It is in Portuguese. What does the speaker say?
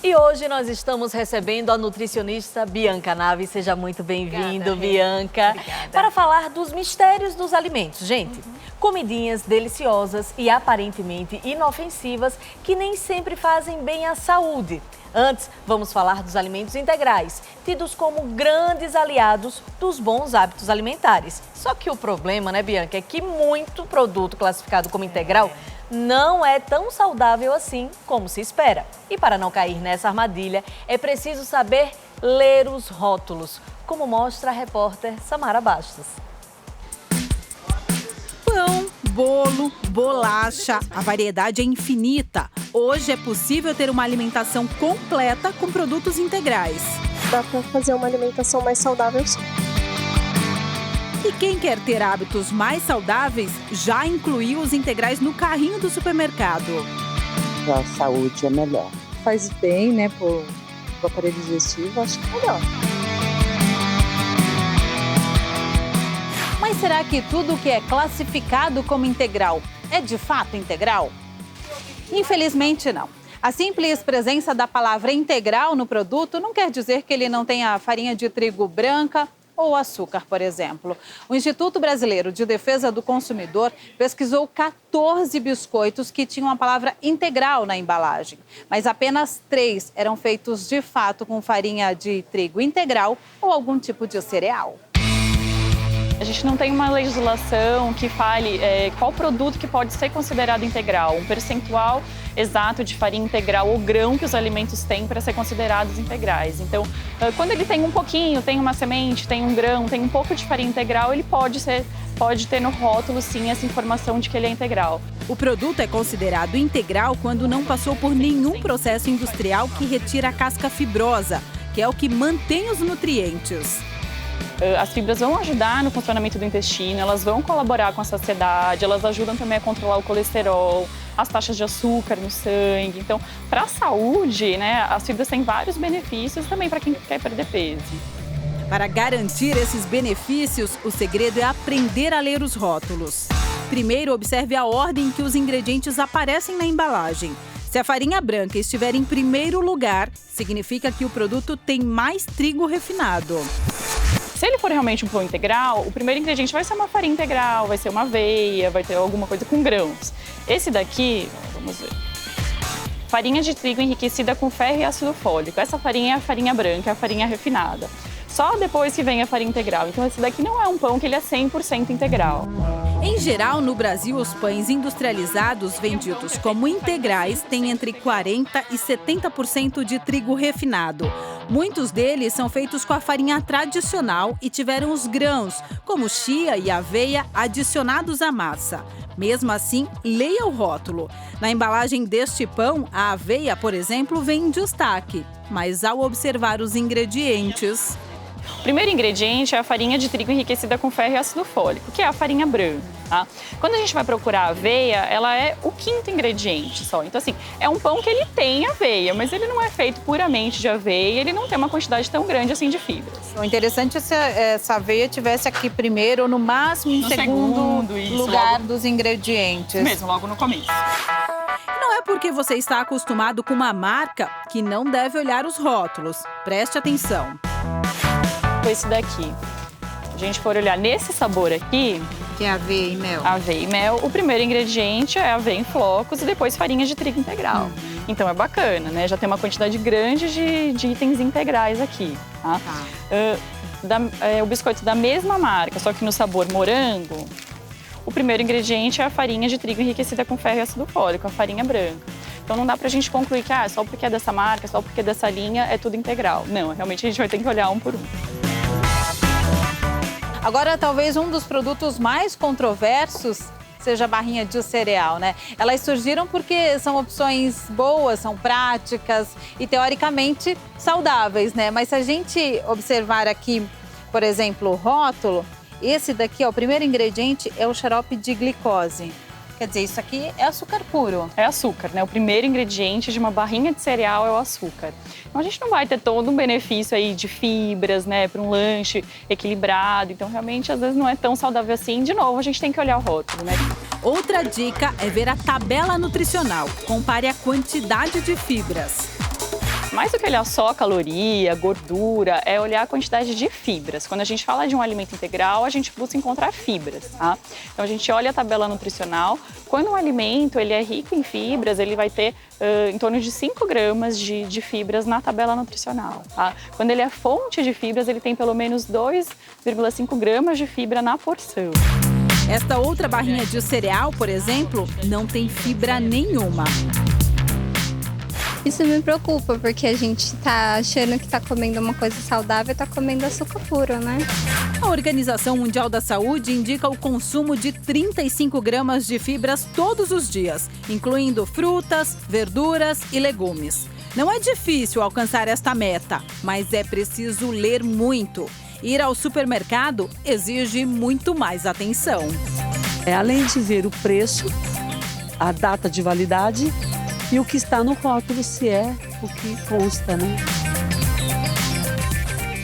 E hoje nós estamos recebendo a nutricionista Bianca Naves. Seja muito bem-vindo, Bianca. Obrigada. Para falar dos mistérios dos alimentos. Gente, comidinhas deliciosas e aparentemente inofensivas que nem sempre fazem bem à saúde. Antes, vamos falar dos alimentos integrais, tidos como grandes aliados dos bons hábitos alimentares. Só que o problema, né, Bianca, é que muito produto classificado como integral não é tão saudável assim como se espera. E para não cair nessa armadilha, é preciso saber ler os rótulos, como mostra a repórter Samara Bastos. Pão, bolo, bolacha, a variedade é infinita. Hoje é possível ter uma alimentação completa com produtos integrais. Dá para fazer uma alimentação mais saudável, sim. E quem quer ter hábitos mais saudáveis já incluiu os integrais no carrinho do supermercado. A saúde é melhor. Faz bem, né, pro aparelho digestivo, acho que é melhor. Mas será que tudo que é classificado como integral é de fato integral? Infelizmente não. A simples presença da palavra integral no produto não quer dizer que ele não tenha farinha de trigo branca ou açúcar, por exemplo. O Instituto Brasileiro de Defesa do Consumidor pesquisou 14 biscoitos que tinham a palavra integral na embalagem, mas apenas 3 eram feitos de fato com farinha de trigo integral ou algum tipo de cereal. A gente não tem uma legislação que fale qual produto que pode ser considerado integral, um percentual exato de farinha integral ou grão que os alimentos têm para ser considerados integrais. Então, quando ele tem um pouquinho, tem uma semente, tem um grão, tem um pouco de farinha integral, ele pode ter no rótulo, sim, essa informação de que ele é integral. O produto é considerado integral quando não passou por nenhum processo industrial que retira a casca fibrosa, que é o que mantém os nutrientes. As fibras vão ajudar no funcionamento do intestino, elas vão colaborar com a saciedade, elas ajudam também a controlar o colesterol, as taxas de açúcar no sangue. Então, para a saúde, né, as fibras têm vários benefícios também para quem quer perder peso. Para garantir esses benefícios, o segredo é aprender a ler os rótulos. Primeiro, observe a ordem em que os ingredientes aparecem na embalagem. Se a farinha branca estiver em primeiro lugar, significa que o produto tem mais trigo refinado. Se ele for realmente um pão integral, o primeiro ingrediente vai ser uma farinha integral, vai ser uma aveia, vai ter alguma coisa com grãos. Esse daqui, vamos ver, farinha de trigo enriquecida com ferro e ácido fólico. Essa farinha é a farinha branca, é a farinha refinada. Só depois que vem a farinha integral. Então esse daqui não é um pão que ele é 100% integral. Em geral, no Brasil, os pães industrializados vendidos como integrais têm entre 40% e 70% de trigo refinado. Muitos deles são feitos com a farinha tradicional e tiveram os grãos, como chia e aveia, adicionados à massa. Mesmo assim, leia o rótulo. Na embalagem deste pão, a aveia, por exemplo, vem em destaque. Mas ao observar os ingredientes... O primeiro ingrediente é a farinha de trigo enriquecida com ferro e ácido fólico, que é a farinha branca. Tá? Quando a gente vai procurar aveia, ela é o 5º ingrediente só. Então, assim, é um pão que ele tem aveia, mas ele não é feito puramente de aveia, ele não tem uma quantidade tão grande assim de fibras. O interessante é se essa aveia tivesse aqui primeiro ou no máximo em segundo lugar logo dos ingredientes. Mesmo, logo no começo. Não é porque você está acostumado com uma marca que não deve olhar os rótulos. Preste atenção. Esse daqui. Se a gente for olhar nesse sabor aqui, Que é aveia e mel. aveia e mel, o primeiro ingrediente é aveia em flocos e depois farinha de trigo integral. Então é bacana, né? Já tem uma quantidade grande de itens integrais aqui. Tá? O biscoito da mesma marca, só que no sabor morango, o primeiro ingrediente é a farinha de trigo enriquecida com ferro e ácido fólico, a farinha branca. Então não dá pra gente concluir que só porque é dessa marca, só porque é dessa linha, é tudo integral. Não, realmente a gente vai ter que olhar um por um. Agora, talvez um dos produtos mais controversos seja a barrinha de cereal, né? Elas surgiram porque são opções boas, são práticas e teoricamente saudáveis, né? Mas se a gente observar aqui, por exemplo, o rótulo, esse daqui, ó, o primeiro ingrediente é o xarope de glicose. Quer dizer, isso aqui é açúcar puro. É açúcar, né? O primeiro ingrediente de uma barrinha de cereal é o açúcar. Então a gente não vai ter todo um benefício aí de fibras, né, para um lanche equilibrado. Então realmente às vezes não é tão saudável assim. De novo, a gente tem que olhar o rótulo, né? Outra dica é ver a tabela nutricional. Compare a quantidade de fibras. Mais do que olhar só caloria, gordura, é olhar a quantidade de fibras. Quando a gente fala de um alimento integral, a gente busca encontrar fibras, tá? Então a gente olha a tabela nutricional. Quando um alimento ele é rico em fibras, ele vai ter em torno de 5 gramas de fibras na tabela nutricional, tá? Quando ele é fonte de fibras, ele tem pelo menos 2,5 gramas de fibra na porção. Esta outra barrinha de cereal, por exemplo, não tem fibra nenhuma. Isso me preocupa, porque a gente tá achando que tá comendo uma coisa saudável e tá comendo açúcar puro, né? A Organização Mundial da Saúde indica o consumo de 35 gramas de fibras todos os dias, incluindo frutas, verduras e legumes. Não é difícil alcançar esta meta, mas é preciso ler muito. Ir ao supermercado exige muito mais atenção. Além de ver o preço, a data de validade e o que está no rótulo, se é o que consta, né?